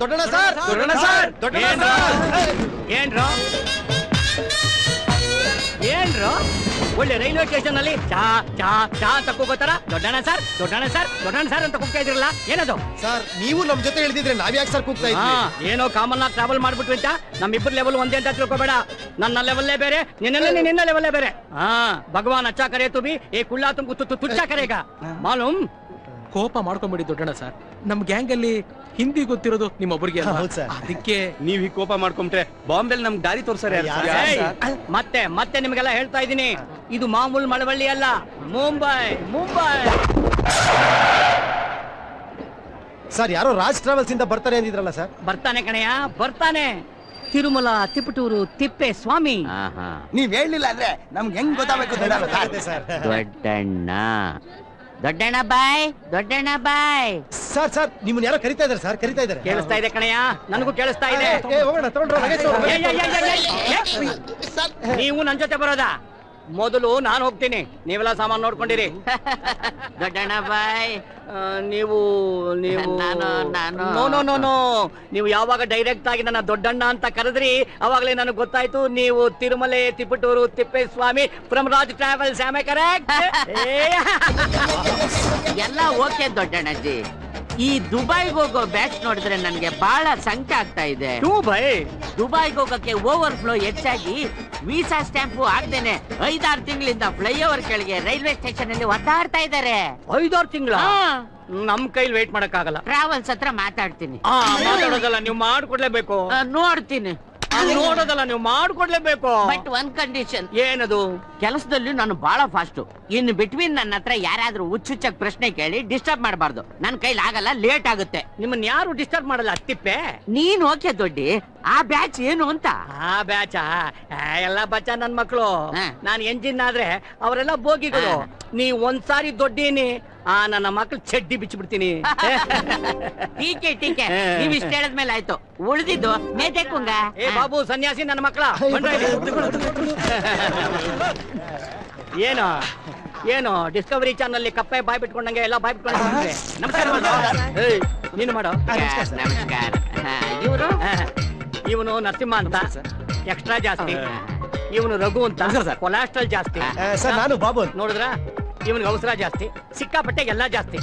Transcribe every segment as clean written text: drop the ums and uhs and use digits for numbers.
ದೊಡ್ಡಣ್ಣ sir, ದೊಡ್ಡಣ್ಣ sir, ದೊಡ್ಡಣ್ಣ sir. ಏನ್ರೋ ಏನ್ರೋ ಒಳ್ಳೆ railway station ಅಲ್ಲಿ ಚಾ ಚಾ ಚಾ ಅಂತ ಕೂಗೋತಾರ ದೊಡ್ಡಣ್ಣ ಸರ್ ದೊಡ್ಡಣ್ಣ ಸರ್ ದೊಡ್ಡಣ್ಣ ಸರ್ ಅಂತ ಕೂಗ್ತಾ ಇದ್ರಲ್ಲ ಏನದು? ಸರ್ ನೀವು ನಮ್ ಜೊತೆ ಹೇಳಿದ್ರೆ ನಾವ್ ಯಾಕೆ ಸರ್ ಕೂಗ್ತಾ ಇದ್ವಿ? ಏನೋ ಕಾಮನ್ ಆಗಿ ಟ್ರಾವೆಲ್ ಮಾಡ್ಬಿಟ್ವಿ ಅಂತ ನಮ್ಮಿಬ್ಬರು ಲೆವೆಲ್ ಒಂದೇ ಅಂತ ತಿಳ್ಕೊಬೇಡ. ನನ್ನ ಲೆವೆಲ್ಲೇ ಬೇರೆ, ನಿನ್ನ ಲೆವೆಲ್ಲೇ ಬೇರೆ. ಭಗವಾನ್ ಅಚ್ಚಾ ಕರೆ ತುಬಿ ಏ ಕುಳ್ಳ ತುಮಕು ತುಚ್ಚಾ ಕರೆಗ ಮಾಲೂಮ್. ಕೋಪ ಮಾಡ್ಕೊಂಬಿಡಿ ದೊಡ್ಡಣ್ಣ ಸರ್, ನಮ್ ಗ್ಯಾಂಗ್ ಅಲ್ಲಿ ಹಿಂದಿ ಗೊತ್ತಿರೋದು ನಿಮ್ಮೊಬ್ಬರಿಗೆ ಅದಕ್ಕೆ ನೀವ್ ಈ ಕೋಪ ಮಾಡ್ಕೊಂಡ್ರೆ ಬಾಂಬೆಲ್ ನಮ್ಗೆ ದಾರಿ ತೋರ್ಸಾರೆ. ಮತ್ತೆ ನಿಮ್ಗೆಲ್ಲ ಹೇಳ್ತಾ ಇದೀನಿ, ಇದು ಮಾಮೂಲ್ ಮಳವಳ್ಳಿ ಅಲ್ಲ, ಮುಂಬೈ. ಸರ್ ಯಾರೋ ರಾಜ್ ಟ್ರಾವೆಲ್ಸ್ ಇಂದ ಬರ್ತಾರೆ ಅಂದಿದ್ರಲ್ಲ ಸರ್? ಬರ್ತಾನೆ ಕಣಯ್ಯ, ಬರ್ತಾನೆ. ತಿರುಮಲ ತಿಪಟೂರು ತಿಪ್ಪೆ ಸ್ವಾಮಿ. ನೀವ್ ಹೇಳಿಲ್ಲ ಅಂದ್ರೆ ನಮ್ಗೆ ಹೆಂಗ್ ಗೊತ್ತಾಗಬೇಕು? ದೊಡ್ಡಣ್ಣ ಬಾಯ್, ದೊಡ್ಡಣ್ಣ ಬಾಯ್. ಸರ್ ನಿಮ್ಮನ್ನ ಯಾರೋ ಕರಿತಾ ಇದಾರೆ ಸರ್, ಕರಿತಾ ಇದಾರೆ. ಕೇಳಿಸ್ತಾ ಇದೆ ಕಣಯ್ಯ, ನನಗೂ ಕೇಳಿಸ್ತಾ ಇದೆ. ಹೋಗೋಣ, ತಗೊಂಡ್ರ ನೀವು ನನ್ ಜೊತೆ ಬರೋದಾ? ಮೊದಲು ನಾನು ಹೋಗ್ತೀನಿ, ನೀವೆಲ್ಲ ಸಾಮಾನು ನೋಡ್ಕೊಂಡಿರಿ. ದೊಡ್ಡಣ್ಣ ಬಾಯ್. ನೀವು ನೋ ನೀವು ಯಾವಾಗ ಡೈರೆಕ್ಟ್ ಆಗಿ ನನ್ನ ದೊಡ್ಡಣ್ಣ ಅಂತ ಕರೆದ್ರಿ ಅವಾಗಲೇ ನನಗೆ ಗೊತ್ತಾಯ್ತು ನೀವು Tirumale Tiptur Tippeswamy from Raj travels. Am I correct? ಎಲ್ಲ ಓಕೆ ದೊಡ್ಡಣ್ಣಜಿ. ಈ ದುಬೈಗೆ ಹೋಗೋ ಬ್ಯಾಚ್ ನೋಡಿದ್ರೆ ನನ್ಗೆ ಬಹಳ ಸಂಕಟ ಆಗ್ತಾ ಇದೆ. ದುಬೈಗೆ ಹೋಗಕ್ಕೆ ಓವರ್ ಫ್ಲೋ ಹೆಚ್ಚಾಗಿ ವೀಸಾ ಸ್ಟ್ಯಾಂಪು ಆಗ್ದೇನೆ 5-6 ತಿಂಗಳಿಂದ ಫ್ಲೈಓವರ್ ಕೆಳಗೆ ರೈಲ್ವೆ ಸ್ಟೇಷನ್ ಅಲ್ಲಿ ಒದ್ದಾಡ್ತಾ ಇದ್ದಾರೆ. 5-6 ತಿಂಗಳ ನಮ್ ಕೈಲಿ ವೇಟ್ ಮಾಡಕ್ ಆಗಲ್ಲ. ಟ್ರಾವೆಲ್ಸ್ ಹತ್ರ ಮಾತಾಡ್ತೀನಿ. ಮಾತಾಡೋದಲ್ಲ, ನೀವು ಮಾಡ್ಕೊಡ್ಲೇಬೇಕು. ನೋಡ್ತೀನಿ. ನೋಡೋದಲ್ಲ, ನೀವು ಮಾಡ್ಕೊಡ್ಲೇಬೇಕು. ಬಟ್ ಒಂದ್ ಕಂಡೀಷನ್. ಏನದು? ಕೆಲಸದಲ್ಲಿ ನಾನು ಬಹಳ ಫಾಸ್ಟ್. ಇನ್ನು ಬಿಟ್ವೀನ್ ನನ್ನ ಹತ್ರ ಯಾರಾದ್ರೂ ಹುಚ್ಚುಚ್ಚಾಗಿ ಪ್ರಶ್ನೆ ಕೇಳಿ ಡಿಸ್ಟರ್ಬ್ ಮಾಡಬಾರ್ದು. ನನ್ ಕೈಲಿ ಆಗಲ್ಲ, ಲೇಟ್ ಆಗುತ್ತೆ. ನಿಮ್ಮನ್ನ ಯಾರು ಡಿಸ್ಟರ್ಬ್ ಮಾಡಲ್ಲ ತಿಪ್ಪೆ. ನೀನ್ ಓಕೆ ದೊಡ್ಡಿ, ಆ ಬ್ಯಾಚ್ ಏನು ಅಂತ? ಆ ಬ್ಯಾಚ ಎಲ್ಲ ಬಚ್ಚ ನನ್ ಮಕ್ಳು. ನಾನ್ ಎಂಜಿನ್ ಆದ್ರೆ ಅವರೆಲ್ಲ ಬೋಗಿಗಳು. ನೀವ್ ಒಂದ್ಸಾರಿ ದೊಡ್ಡೇನಿ ನನ್ನ ಮಕ್ಳು ಚಡ್ಡಿ ಬಿಚ್ಚಿಬಿಡ್ತೀನಿ. ಟೀಕೆ ನೀವ್ ಇಷ್ಟ ಹೇಳದ್ಮೇಲೆ ಆಯ್ತು, ಉಳಿದಿದ್ದು ಮೇತೆಕ್ಕುಂಗ. ಏ ಬಾಬು ಸನ್ಯಾಸಿ ನನ್ನ ಮಕ್ಳ ಏನು ಡಿಸ್ಕವರಿ ಚಾನಲ್ ಕಪ್ಪೆ ಬಾಯ್ ಬಿಟ್ಕೊಂಡಂಗೆ ಎಲ್ಲ ಬಾಯ್ ಬಿಟ್ಕೊಂಡ್ರೆ ನಮಸ್ಕಾರ. ನೀನು ಮಾಡೋ. ನಮಸ್ಕಾರ. ಇವರು ಇವನು ನರಸಿಂಹ ಅಂತ, ಎಕ್ಸ್ಟ್ರಾ ಜಾಸ್ತಿ. ಇವನು ರಘು ಅಂತ, ಕೊಲೆಸ್ಟ್ರಾಲ್ ಜಾಸ್ತಿ. ಸರ್ ನಾನು ಬಾಬು ಅಂತ. ನೋಡಿದ್ರ ಇವನ್ಗೆ ಅವಸರ ಜಾಸ್ತಿ, ಸಿಕ್ಕಾಪಟ್ಟೆ ಎಲ್ಲ ಜಾಸ್ತಿ.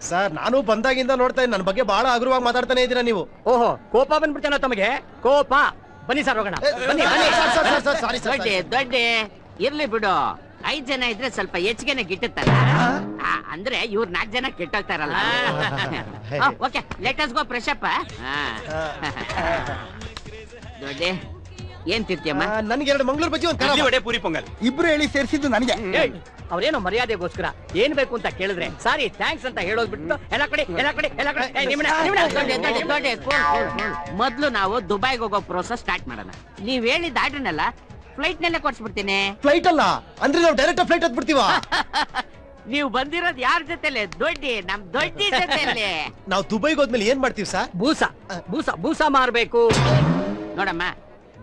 ಸರ್ ನಾನು ಬಂದಾಗಿಂದ ನೋಡ್ತಾ ಇದ್ದೀನಿ, ನನ್ನ ಬಗ್ಗೆ ಬಹಳ ಹಗುರವಾಗಿ ಮಾತಾಡ್ತಾನೆ ಇದ್ದೀರಾ ನೀವು. ಓಹೋ, ಕೋಪ ಬಂದ್ಬಿಡ್ತೇನೋ ತಮಗೆ? ಕೋಪ ಬನ್ನಿ ಸರ್, ಹೋಗೋಣ. ಬನ್ನಿ. ದೊಡ್ಡ ಇರ್ಲಿ ಬಿಡು. 5 ಜನ ಇದ್ರೆ ಸ್ವಲ್ಪ ಹೆಚ್ಚಿಗೆನೆ ಗಿಟ್ಟುತ್ತಲ್ಲ. ಅಂದ್ರೆ ಇವ್ರು 4 ಜನ ಕೆಟ್ಟೋಗ್ತಾರಲ್ಲ. Okay, let us go fresh up. ದೊಡ್ಡ ಏನ್ ತಿರ್ತಿಯಮ್ಮ? ನನ್ಗೆ 2 ಮಂಗಳೂರು ಬಜ್ಜಿ, ಒಂದು ವಡೆ, ಪೂರಿ ಪೊಂಗಲ್. ಇಬ್ರು ಹೇಳಿ ಸೇರಿಸಿದ್ದು ನನಗೆ. ಅವ್ರೇನೋ ಮರ್ಯಾದೆಗೋಸ್ಕರ ಏನ್ ಬೇಕು ಅಂತ ಕೇಳಿದ್ರೆ ಸಾರಿ ಥ್ಯಾಂಕ್ಸ್ ಅಂತ ಹೇಳೋದ್ ಬಿಟ್ಟು ಎಲ್ಲ ಕಡೆ. ಮೊದ್ಲು ನಾವು ದುಬೈಗೆ ಹೋಗೋ ಪ್ರೋಸೆಸ್ ಸ್ಟಾರ್ಟ್ ಮಾಡೋಣ. ನೀವ್ ಹೇಳಿದ ಆರ್ಡರ್ನೆಲ್ಲ ಫ್ಲೈಟ್ ನಲ್ಲೇ ಕೊಡ್ಸ್ಬಿಡ್ತೀನಿ. ಫ್ಲೈಟ್ ಅಲ್ಲ ಅಂದ್ರೆ ನಾವು ಡೈರೆಕ್ಟ್ ಫ್ಲೈಟ್ ಹತ್ಬಿಡ್ತೀವ? ನೀವು ಬಂದಿರೋದು ಯಾರ ಜೊತೆಲೆ? ದೊಡ್ಡಿ, ನಮ್ ದೊಡ್ಡಿ ಜೊತೆಲೆ. ನಾವು ದುಬೈಗೆ ಹೋದ್ಮೇಲೆ ಏನ್ ಮಾಡ್ತೀವಿ ಸರ್? ಬೂಸ ಮಾರ್ಬೇಕು. ನೋಡಮ್ಮ,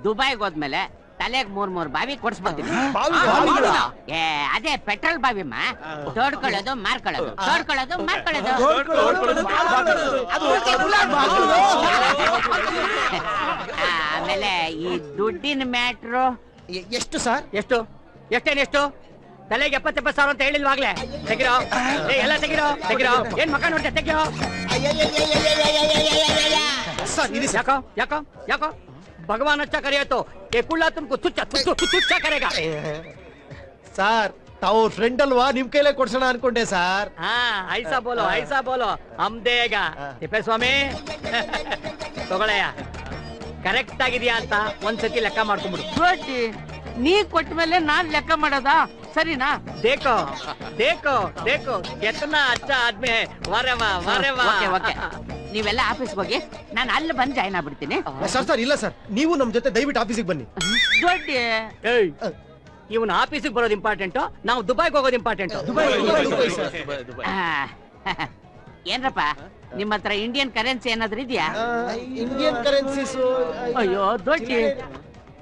ದುಬೈಗೆ ಹೋದ್ಮೇಲೆ ತಲೆಗ್ 3 ಬಾವಿ ಕೊಡ್ಸ್ಬಿಡ್ತೀನಿ. ಅದೇ ಪೆಟ್ರೋಲ್ ಬಾವಿಮ್ಮ. ತೋಡ್ಕೊಳ್ಳೋದು ಮಾರ್ಕೊಳ್ಳೋದು, ತೋಡ್ಕೊಳ್ಳೋದು ಮಾರ್ಕೊಳ್ಳೋದು. ಆಮೇಲೆ ಈ ದುಡ್ಡಿನ ಮ್ಯಾಟ್ರು ಎಷ್ಟು ಸರ್? ಎಷ್ಟೇನೆಷ್ಟು? ತಲೆಗೆ 70 ಸಾವಿರ ಅಂತ ಹೇಳಿಲ್ವಾಗ್ಲೇ? ತೆಗಿರೋ, ಎಲ್ಲ ತೆಗಿರೋ. ಏನ್ ಮಕ್ಕ ನೋಡ್ತೀಯ? ತೆಗಿರೋ. ಯಾಕೋ ಭಗವಾನ್ ಅಚ್ಚಾ ಕರೆಯತ್ತೋ ಏ ಕುಳ್ಳ ತುಮಕು ತುಚ್ಚ ಕರೆಗ. ಸರ್ ತಾವು ಫ್ರೆಂಡ್ ಅಲ್ವಾ, ನಿಮ್ ಕೈಲೇ ಕೊಡ್ಸೋಣ ಅನ್ಕೊಂಡೆ ಸರ್. ಐಸಾ ಬೋಲೋ ಅಮ್ದೇಗ. ತಿಪ್ಪೇಸ್ವಾಮಿ ತಗೊಳಯ್ಯ, ಕರೆಕ್ಟ್ ಆಗಿದ್ಯಾ ಅಂತ ಒಂದ್ಸತಿ ಲೆಕ್ಕ ಮಾಡ್ಕೊಂಡ್ಬಿಡು. ದೊಡ್ಡಿ, ನೀ ಕೊಟ್ಟ ಮೇಲೆ ನಾನ್ ಲೆಕ್ಕ ಮಾಡೋದಾ? ಸರಿನಾ? ದೇಕೋ ಕೆತ್ತನಾ ಅಚ್ಚಾ ಆದ್ಮಿ ವರೆವಾ. ನೀವೆಲ್ಲ ಆಫೀಸ್ಗೆ ಹೋಗಿ, ನಾನು ಅಲ್ಲಿ ಬಂದು ಜಾಯ್ನ್ ಆಗ್ಬಿಡ್ತೀನಿ. ಸರ್ ಇಲ್ಲ ಸರ್, ನೀವು ನಮ್ ಜೊತೆ ದಯವಿಟ್ಟು ಆಫೀಸಿಗೆ ಬನ್ನಿ. ದೊಡ್ಡಿ, ಇವನು ಆಫೀಸಿಗೆ ಬರೋದು ಇಂಪಾರ್ಟೆಂಟ್, ನಾವು ದುಬೈಗೆ ಹೋಗೋದು ಇಂಪಾರ್ಟೆಂಟ್. ಏನ್ರಪ್ಪ, ನಿಮ್ಮ ಹತ್ರ ಇಂಡಿಯನ್ ಕರೆನ್ಸಿ ಏನಾದ್ರೂ ಇದೆಯಾ? Indian currencies? ಅಯ್ಯೋ ದೊಡ್ಡಿ,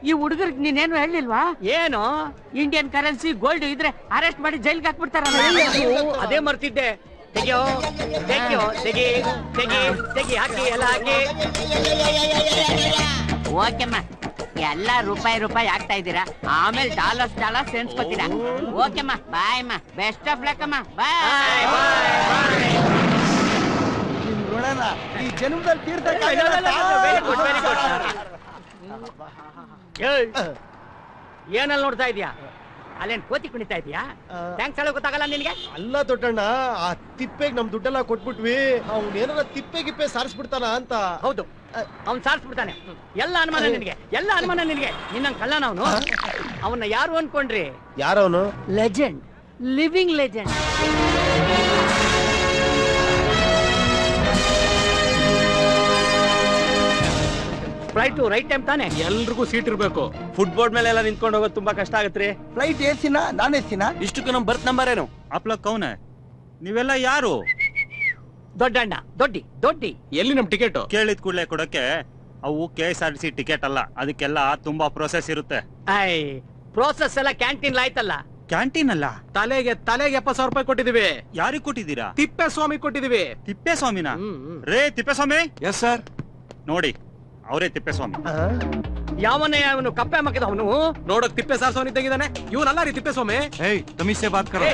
ಈ ಹುಡುಗರಿಗೆ ನೀನೇನು ಹೇಳಿಲ್ವಾ? ಏನು ಇಂಡಿಯನ್ ಕರೆನ್ಸಿ ಗೋಲ್ಡ್ ಇದ್ರೆ ಅರೆಸ್ಟ್ ಮಾಡಿ ಜೈಲ್ಗೆ ಹಾಕ್ಬಿಡ್ತಾರಲ್ಲ. ಅದೇ ಮರ್ತಿದ್ದೆ. ತೆಗಿಯೋ ತೆಗಿಯೋ ತೆಗಿ ತೆಗಿ ತೆಗಿ ಹಾಕಿ ಎಲ್ಲ ಹಾಕಿ. ಓಕೆಮ್ಮ ಎಲ್ಲ ರೂಪಾಯಿ ಆಗ್ತಾ ಇದ್ದೀರಾ, ಆಮೇಲೆ ಡಾಲರ್ಸ್ ಸೆನ್ಸ್ಕೊತೀರಾ. ಓಕೆಮ್ಮ ಬಾಯ್ ಅಮ್ಮ, ಬೆಸ್ಟ್ ಆಫ್ ಲಕ್ ಅಮ್ಮ, ಬಾಯ್. ನೋಡೋಣ ಈ ಜನ್ಮದಲ್ಲಿ ತೀರ್ಥ ಏನಲ್ಲಿ ನೋಡ್ತಾ ಇದೀಯಾ? ಅಲ್ಲೇನ್ ಕೋತಿ ಕುಣಿತಾ ಇದೀಯಾ? ಥ್ಯಾಂಕ್ಸ್ ಹೇಳೋ ಗೊತ್ತಾಗಲ್ಲ ನಿನಗೆ? ಅಲ್ಲ ದೊಡ್ಡಣ್ಣ, ಆ ತಿಪ್ಪೆಗೆ ನಮ್ ದುಡ್ಡೆಲ್ಲ ಕೊಟ್ಬಿಟ್ವಿ, ಅವ್ನ ಏನಾರ ತಿಪ್ಪೆ ಗಿಪ್ಪೆ ಸಾರಿಸ್ಬಿಡ್ತಾನ ಅಂತ. ಹೌದು, ಅವ್ನ್ ಸಾರಿಸ್ಬಿಡ್ತಾನೆ. ಎಲ್ಲ ಅನುಮಾನ ನಿನಗೆ, ಎಲ್ಲ ಅನುಮಾನ ನಿನಗೆ. ನಿನ್ನಂಗ್ ಕಳ್ಳನ ಅವನು. ಅವನ್ನ ಯಾರು ಅನ್ಕೊಂಡ್ರಿ? ಯಾರವನು? Legend, living legend. Flight right time ತಾನೆ? ಎಲ್ರಿಗೂ ಸೀಟ್ ಇರ್ಬೇಕು. ಫುಟ್ ಬೋರ್ಡ್ ಮೇಲೆ ಎಲ್ಲ ನಿಂತ್ಕೊಂಡು ಹೋಗೋದು ತುಂಬಾ ಕಷ್ಟ ಆಗತ್ರಿ. ಫ್ಲೈಟ್ ಎಸಿನ ನಾನ್ ಎಸಿನ ಇಷ್ಟಕ್ಕೂ ನಮ್ ಬರ್ತ್ ನಂಬರ್ ಏನು? ಅಪ್ಲ ಕೌನೆ ನೀವೆಲ್ಲ ಯಾರು? ದೊಡ್ಡಣ್ಣ, ದೊಡ್ಡಿ. ಎಲ್ಲಿ ನಮ್ ಟಿಕೆಟ್? ಕೇಳಿದ ಕೂಡಲೇ ಕೊಡಕ್ಕೆ ಅವು KSRTC ಟಿಕೆಟ್ ಅಲ್ಲ, ಅದಕ್ಕೆಲ್ಲ ತುಂಬಾ ಪ್ರೊಸೆಸ್ ಇರುತ್ತೆ. ಐ ಪ್ರೋಸೆಸ್ ಎಲ್ಲ ಕ್ಯಾಂಟೀನ್ ಆಯ್ತಲ್ಲ. ಕ್ಯಾಂಟೀನ್ ಅಲ್ಲ, ತಲೆಗೆ 70,000 ರೂಪಾಯಿ ಕೊಟ್ಟಿದೀವಿ. ಯಾರಿಗ್ ಕೊಟ್ಟಿದ್ದೀರಾ? ತಿಪ್ಪೇಸ್ವಾಮಿ ಕೊಟ್ಟಿದೀವಿ. ತಿಪ್ಪೇಸ್ವಾಮಿನ? ರೇ ತಿಪ್ಪೇಸ್ವಾಮಿ. Yes sir. ನೋಡಿ, ಅವರೇ ತಿಪ್ಪೇಸ್ವಾಮಿ. ಯಾವನೇ ಅವನು ಕಪ್ಪೆ ಮಕ್ಕದ ಅವನು? ನೋಡಕ್ ತಿಪ್ಪೆ ಸಾರ್ಸೋನ್ ಇದ್ದಂಗಿದಾನೆ. ಇವನಲ್ಲ ರೀ ತಿಪ್ಪೇಸ್ವಾಮಿ. ಏಯ್ ತಮಿಸೆ ಬಾತ್ ಕರೋ.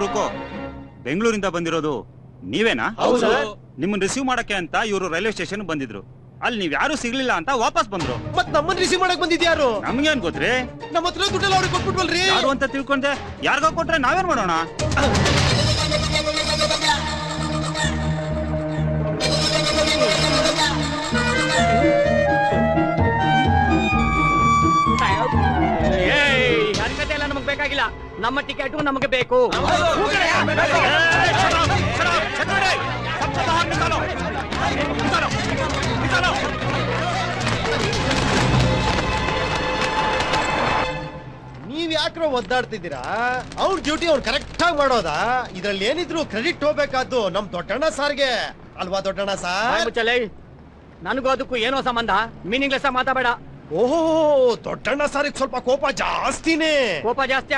ರುಕೋ, ಬೆಂಗಳೂರಿಂದ ಬಂದಿರೋದು ನೀವೇನಾ? ನಿಮ್ಮನ್ನ ರಿಸೀವ್ ಮಾಡಕ್ಕೆ ಅಂತ ಇವರು ರೈಲ್ವೆ ಸ್ಟೇಷನ್ ಬಂದಿದ್ರು. ಅಲ್ಲಿ ನೀವ್ ಯಾರು ಸಿಗ್ಲಿಲ್ಲ ಅಂತ ವಾಪಸ್ ಬಂದ್ರು. ಮತ್ ನಮ್ಮನ್ನ ರಿಸೀವ್ ಮಾಡಕ್ ಬಂದಿದ್ಯಾರು? ನಮ್ಗೇನ್ ಗೊತ್ತ್ರಿ? ನಮ್ಮ ಹತ್ರ ದುಡ್ಡೆಲ್ಲ ಅವ್ರಿಗೆ ಕೊಟ್ಬಿಟ್ವಲ್ರಿ. ಯಾರು ಅಂತ ತಿಳ್ಕೊಂಡೆ, ಯಾರಿಗೋ ಕೊಟ್ರೆ ನಾವೇನ್ ಮಾಡೋಣ? ಹರಕತೆ ಎಲ್ಲ ನಮಗ್ ಬೇಕಾಗಿಲ್ಲ, ನಮ್ಮ ಟಿಕೆಟ್ ನಮಗೆ ಬೇಕು. ನೀವ್ ಯಾಕ್ರೋ ಒದ್ದಾಡ್ತಿದ್ದೀರಾ? ಅವ್ರ ಡ್ಯೂಟಿ ಅವ್ರು ಕರೆಕ್ಟ್ ಆಗಿ ಮಾಡೋದಾ? ಇದ್ರಲ್ಲಿ ಏನಿದ್ರು ಕ್ರೆಡಿಟ್ ಹೋಗ್ಬೇಕಾದ್ದು ನಮ್ ದೊಡ್ಡಣ್ಣ ಸಾರ್ಗೆ ಅಲ್ವಾ? ದೊಡ್ಡಣ್ಣ ಸಾರ್ ಮುಚ್ಚಲೇ, ನನಗೂ ಅದಕ್ಕೂ ಏನೋ ಸಂಬಂಧ? ಮೀನಿಂಗ್ಲೆಸ್ ಮಾತಾಬೇಡ. ಓಹೋ, ದೊಡ್ಡಣ್ಣ ಸಾರಿಗೆ ಸ್ವಲ್ಪ ಕೋಪ ಜಾಸ್ತಿನೇ. ಕೋಪ ಜಾಸ್ತಿ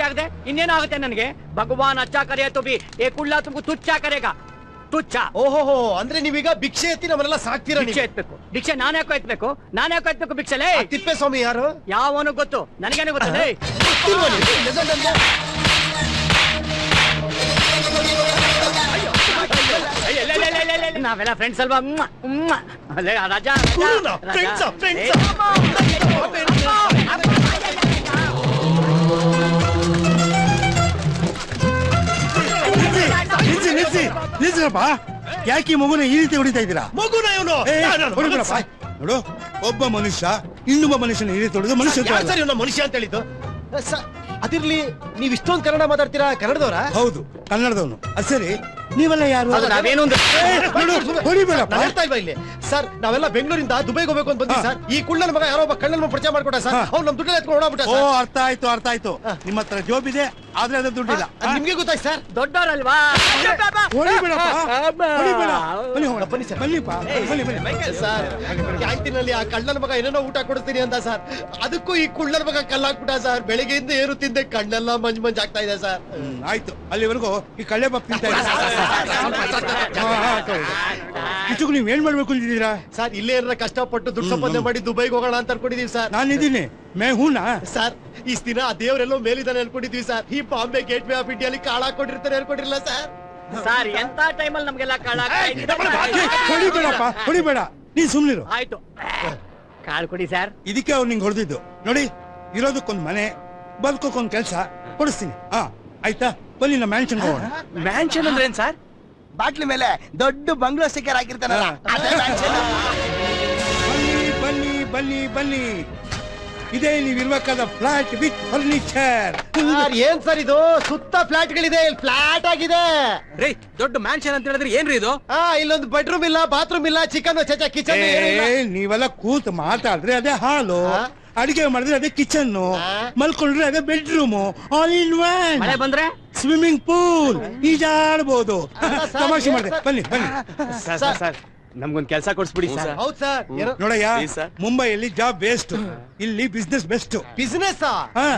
ಆಗದೆ ಇನ್ನೇನಾಗುತ್ತೆ ನನಗೆ? ಭಗವಾನ್ ಅಚ್ಚಾ ಕರೆ ತು ಬಿ ಏ ಕುಳ್ಳ ತುಮಕು ತುಚ್ಚ ಕರೆಗಾ, ತುಚ್ಚ. ಓಹೋ, ಅಂದ್ರೆ ನೀವೀಗ ಭಿಕ್ಷೆ ಎತ್ತಿ ನಮ್ಮನ್ನೆಲ್ಲ ಸಾಕ್ತೀರಾ? ಭಿಕ್ಷೆ ಎತ್ಬೇಕು? ಭಿಕ್ಷೆ ನಾನ್ ಯಾಕೋ ಎತ್ಬೇಕು ಭಿಕ್ಷೆಲೇ? ತಿಪ್ಪೇಸ್ವಾಮಿ ಯಾರು? ಯಾವನು ಗೊತ್ತು? ನನಗೇನೆ ಗೊತ್ತಲೇ. ನಾವೆಲ್ಲ ಫ್ರೆಂಡ್ಸ್ ಅಲ್ವಾ? ಅಲ್ಲೇ ರಾಜ ನಿಲ್ಸಪ್ಪ, ಯಾಕೆ ಮಗುನ ಈ ರೀತಿ ಹೊಡಿತಾ ಇದ್ದೀರಾ? ಮಗುನ ಇವನು ನೋಡು, ಒಬ್ಬ ಮನುಷ್ಯ ಇನ್ನೊಬ್ಬ ಮನುಷ್ಯನ ಈ ರೀತಿ ಹೊಡೆದು ಮನುಷ್ಯ ಸರ್ ಇವನ ಮನುಷ್ಯ ಅಂತ ಹೇಳಿದ್ದು. ಅದಿರ್ಲಿ, ನೀವ್ ಇಷ್ಟೊಂದು ಕನ್ನಡ ಮಾತಾಡ್ತೀರಾ? ಕನ್ನಡದವರ? ಹೌದು, ಕನ್ನಡದವನು. ಸರಿ, ನೀವೆಲ್ಲ ಯಾರು? ನಾವೇನು ಹೊಡಿಬೇಡಪ್ಪ. ಹೇಳ್ತಾ ಇಲ್ವಾ ಇಲ್ಲಿ? ಸರ್, ನಾವೆಲ್ಲ ಬೆಂಗಳೂರಿಂದ ದುಬೈಗೆ ಹೋಗ್ಬೇಕು ಅಂತ ಬಂದ್ವಿ ಸರ್. ಈ ಕುಳ್ಳನ ಮಗ ಯಾರೋ ಒಬ್ಬ ಕಳ್ಳನ ಪರಿಚಯ ಮಾಡ್ಕೊಟ್ಟ ಸರ್. ಅವ್ನು ನಮ್ ದುಡ್ಡು ಎತ್ಕೊಂಡು ಓಡಾಬಿಟ್ಟ. ಓ, ಅರ್ಥ ಆಯ್ತು. ನಿಮ್ಮ ಹತ್ರ ಜಾಬ್ ಇದೆ, ಆದ್ರೆ ಅದು ದುಡ್ಡಿಲ್ಲ. ನಿಮ್ಗೆ ಗೊತ್ತಾಯ್ತು ಸರ್? ದೊಡ್ಡವರಲ್ವಾ? ಬನ್ನಿ ಸರ್. ಕ್ಯಾಂಟೀನಲ್ಲಿ ಆ ಕಳ್ಳನ ಮಗ ಏನೇನೋ ಊಟ ಕೊಡ್ತೀನಿ ಅಂತ ಸರ್. ಅದಕ್ಕೂ ಈ ಕುಳ್ಳನ ಮಗ ಕಲ್ಲಾಕ್ಬಿಟ್ಟ ಸರ್. ಬೆಳಿಗ್ಗೆಯಿಂದ ಏನು ತಿಂದೆ ಕಣ್ಣೆಲ್ಲ ಮಂಜ್ ಆಗ್ತಾ ಇದೆ ಸರ್. ಆಯ್ತು, ಅಲ್ಲಿವರೆಗೂ ಈ ಕಳ್ಳೆ ಬಾಪ್ ತಿಂತ ಇಷ್ಟಕ್ಕೂ ನೀವ್ ಏನ್ ಮಾಡ್ಬೇಕು ಅಂತಿದ್ದೀರಾ? ಸರ್, ಇಲ್ಲೇ ಏನಾರ ಕಷ್ಟಪಟ್ಟು ದುಡ್ಡು ಸಂಪಾದನೆ ಮಾಡಿ ದುಬೈಗೆ ಹೋಗೋಣ ಅಂತ ಅನ್ಕೊಂಡಿದೀವಿ ಸರ್. ನಾನಿದ್ದೀನಿ, ಮೇ ಹೂನಾ ಸರ್. ಈ ದಿನ ಆ ದೇವರೆಲ್ಲೋ ಮೇಲಿದ್ದಾನೆ ಅನ್ಕೊಂಡಿದ್ವಿ ಸರ್. ಈ ಬಾಂಬೆ ಗೇಟ್ ವೇ ಆಫ್ ಇಂಡಿಯಾಲಿ ಕಾಳಾಕೊಂಡಿರ್ತಾರೆ ಅನ್ಕೊಂಡಿರಲ್ಲ ಸರ್. ಸರ್, ಎಂತ ಟೈಮಲ್ಲಿ ನಮ್ಗೆಲ್ಲ ಹೊಡಿಬೇಡ, ನೀನ್ ಸುಮ್ನಿರು. ಆಯ್ತು, ಕಾಳು ಕೊಡಿ ಸರ್. ಇದಕ್ಕೆ ಅವ್ರು ನಿಂಗೆ ಹೊಡೆದಿದ್ದು. ನೋಡಿ, ಇರೋದಕ್ಕೊಂದ್ ಮನೆ, ಬದುಕೋಕೊಂದ್ ಕೆಲ್ಸ ಕೊಡಿಸ್ತೀನಿ. ಆಯ್ತಾ? ಬನ್ನಿ, ನಮ್ಮ ಮ್ಯಾನ್ಷನ್ ಹೋಗೋಣ. ಮ್ಯಾನ್ಷನ್ ಅಂದ್ರೆ ಏನ್ ಸರ್? ಬಾಟ್ಲಿ ಮೇಲೆ ದೊಡ್ಡ ಬಂಗ್ಲೋ ಸ್ಟಿಕ್ಕರ್ ಹಾಕಿರ್ತಾನಲ್ಲ, ಅದೇ ಮ್ಯಾನ್ಷನ್. ಬನ್ನಿ, ಇದೇ ನೀವಿರ್ಬೇಕಾದ ಫ್ಲಾಟ್ ವಿತ್ ಫರ್ನಿಚರ್. ಏನ್ ಸರ್ ಇದು? ಸುತ್ತ ಫ್ಲಾಟ್ ಗಳಿದೆ, ಇಲ್ಲಿ ಫ್ಲಾಟ್ ಆಗಿದೆ. ರೇ, ದೊಡ್ಡ ಮ್ಯಾನ್ಷನ್ ಅಂತ ಹೇಳಿದ್ರೆ ಏನ್ರಿ ಇದು? ಇಲ್ಲೊಂದು ಬೆಡ್ರೂಮ್ ಇಲ್ಲ, ಬಾತ್ರೂಮ್ ಇಲ್ಲ, ಚಿಕನ್ ಚಚಾ ಕಿಚನ್. ನೀವೆಲ್ಲ ಕೂತ್ ಮಾತಾಡಿದ್ರೆ ಅದೇ ಹಾಲು, ಅಡಿಗೆ ಮಾಡಿದ್ರೆ ಅದೇ ಕಿಚನ್, ಮಲ್ಕೊಂಡ್ರೆ ಅದೇ ಬೆಡ್ರೂಮ್, ಆಲ್ ಇನ್ ಒನ್. ಮಳೆ ಬಂದ್ರೆ ಸ್ವಿಮ್ಮಿಂಗ್ ಪೂಲ್, ಈಜಾಡ್ಬೋದು. ತಮಾಷೆ ಮಾಡಿದೆ. ಬನ್ನಿ. ಸರ್, ನಮ್ಗೊಂದ್ ಕೆಲಸ ಕೊಡ್ಸ್ಬಿಡಿ ಸರ್. ಹೌದ್ ಸರ್. ನೋಡಯ್ಯ, Please, sir. ಮುಂಬೈಯಲ್ಲಿ ಜಾಬ್ ವೇಸ್ಟ್, ಇಲ್ಲಿ ಬಿಸ್ನೆಸ್ ಬೆಸ್ಟ್. ಬಿಸ್ನೆಸ್ ಹಾ.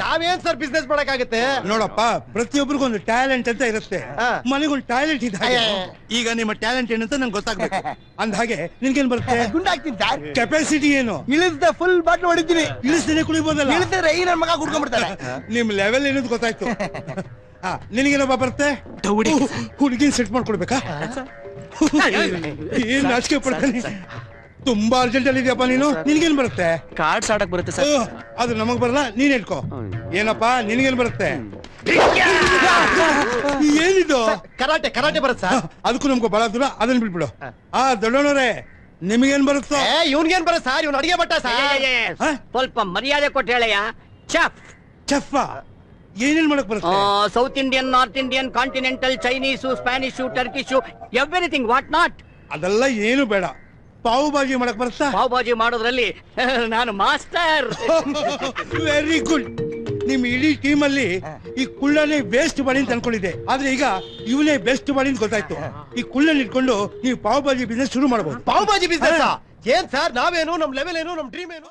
ನಾವೇನ್ ಸರ್ ಬಿಸ್ನೆಸ್ ಮಾಡಕ್ಕಾಗತ್ತೆ? ನೋಡಪ್ಪ, ಪ್ರತಿಯೊಬ್ಬರಿಗೂ ಒಂದು ಟ್ಯಾಲೆಂಟ್ ಅಂತ ಇರುತ್ತೆ. ಹಾ. ಮನೆಗೊಂದು ಟ್ಯಾಲೆಂಟ್ ಇದೆ ಹಾಗೆ. ಅಯ್ಯ. ಈಗ ನಿಮ್ಮ ಟ್ಯಾಲೆಂಟ್ ಏನಂತ ನಂಗೆ ಗೊತ್ತಾಗ್ಬೇಕು. ಅಂದ ಹಾಗೆ ನಿನ್ಗೇನ್ ಬರುತ್ತೆ? ಗುಂಡಾಗ್ತೀನಿ ಸರ್. ಕೆಪಾಸಿಟಿ ಏನು? ಇಳಿಸ್ದೆ ಫುಲ್ ಬಾಟ್ಲು ಹೊಡಿತೀನಿ. ಇಳಿಸ್ದೇನೆ ಕುಡಿಬೋದಲ್ಲ. ಇಳಿಸಿದ್ರೆ ಈ ನನ್ ಮಗ ಕುಡ್ಕೊಂಡ್ಬಿಡ್ತಾರೆ. ನಿಮ್ ಲೆವೆಲ್ ಏನದು ಗೊತ್ತಾಯ್ತು. ನಿನಗೇನಪ್ಪ ಬರುತ್ತೆ? ಹುಡುಗಿನ ಸೆಟ್ ಮಾಡ್ಕೊಡ್ಬೇಕಾ? ಏನ್ ನಾಚಿಕೆ ಪಡ್ತಾನೆ. ತುಂಬಾ ಅರ್ಜೆಂಟ್ ಅಲ್ಲಿ ಇದೆಯಪ್ಪ ನೀನು. ನಿನ್ಗೇನ್ ಬರುತ್ತೆ? ಕಾರ್ಡ್ಸ್ ಆಡಕ್ ಬರುತ್ತೆ ಸರ್. ಅದು ನಮಗ್ ಬರಲ್ಲ, ನೀನ್ ಇಟ್ಕೋ. ಏನಪ್ಪಾ ನಿನ್ಗೇನ್ ಬರುತ್ತೆ? ಏನಿದು? ಕರಾಟೆ ಕರಾಟೆ ಬರುತ್ತೆ ಸರ್. ಅದಕ್ಕೂ ನಮ್ಗೆ ಬಹಳ ದೂರ, ಅದನ್ನ ಬಿಟ್ಬಿಡು. ದೊಡ್ಡೋನವ್ರೆ, ನಿಮಗೇನ್ ಬರುತ್ತೋ? ಇವ್ನಿಗೇನ್ ಬರುತ್ತೆ ಸರ್? ಇವ್ನ ಅಡಿಗೆ ಭಟ್ಟ ಸರ್. ಹಾ? ಸ್ವಲ್ಪ ಮರ್ಯಾದೆ ಕೊಟ್ಟು ಹೇಳಯ್ಯ. ಚೆಫ್. ಚೆಫ್ ಏನೇನ್ ಮಾಡಕ್ ಬರುತ್ತೆ? South Indian, north Indian, continental, Chinese, Spanish, Turkish, everything what not. ಅದೆಲ್ಲ ಏನು ಬೇಡ. ಪಾವ್ ಭಾಜಿ ಮಾಡಕ್ ಬರುತ್ತಾ? ಪಾವ್ ಭಾಜಿ ಮಾಡೋದ್ರಲ್ಲಿ ನಾನು ಮಾಸ್ಟರ್. Very good. ನಿಮ್ ಇಡೀ ಟೀಮ್ ಅಲ್ಲಿ ಈ ಕುಳ್ಳನೇ ವೇಸ್ಟ್ ಮಾಡಿ ಅಂತ ಅನ್ಕೊಂಡಿದ್ದೆ, ಆದ್ರೆ ಈಗ ಇವನೇ ಬೆಸ್ಟ್ ಮಾಡಿ ಅಂತ ಗೊತ್ತಾಯ್ತು. ಈ ಕುಳ್ಳನ್ ಇಟ್ಕೊಂಡು ನೀವು ಪಾವ್ ಭಾಜಿ ಬಿಸ್ನೆಸ್ ಶುರು ಮಾಡಬಹುದು. ಪಾವ್ ಭಾಜಿ ಬಿಸ್ನೆಸ್ ಏನ್ ಸರ್? ನಾವೇನು, ನಮ್ ಲೆವೆಲ್ ಏನು, ನಮ್ ಡ್ರೀಮ್ ಏನು?